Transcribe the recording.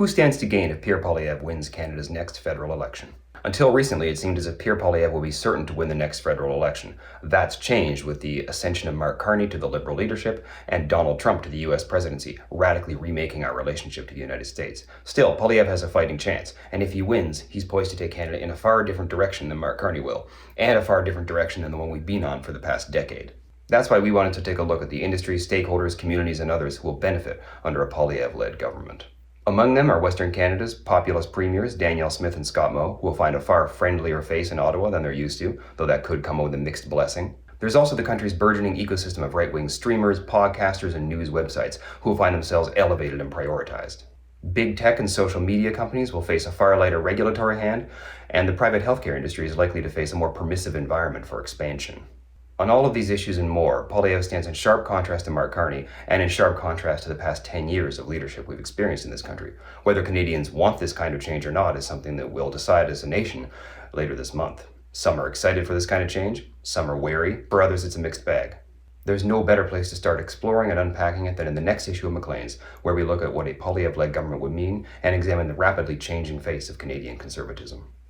Who stands to gain if Pierre Poilievre wins Canada's next federal election? Until recently, it seemed as if Pierre Poilievre will be certain to win the next federal election. That's changed with the ascension of Mark Carney to the Liberal leadership and Donald Trump to the US presidency, radically remaking our relationship to the United States. Still, Poilievre has a fighting chance, and if he wins, he's poised to take Canada in a far different direction than Mark Carney will, and a far different direction than the one we've been on for the past decade. That's why we wanted to take a look at the industry, stakeholders, communities, and others who will benefit under a Poilievre-led government. Among them are Western Canada's populist premiers Danielle Smith and Scott Moe, who will find a far friendlier face in Ottawa than they're used to, though that could come with a mixed blessing. There's also the country's burgeoning ecosystem of right-wing streamers, podcasters, and news websites, who will find themselves elevated and prioritized. Big tech and social media companies will face a far lighter regulatory hand, and the private healthcare industry is likely to face a more permissive environment for expansion. On all of these issues and more, Poilievre stands in sharp contrast to Mark Carney and in sharp contrast to the past 10 years of leadership we've experienced in this country. Whether Canadians want this kind of change or not is something that we'll decide as a nation later this month. Some are excited for this kind of change, some are wary, for others it's a mixed bag. There's no better place to start exploring and unpacking it than in the next issue of Maclean's, where we look at what a Poilievre-led government would mean and examine the rapidly changing face of Canadian conservatism.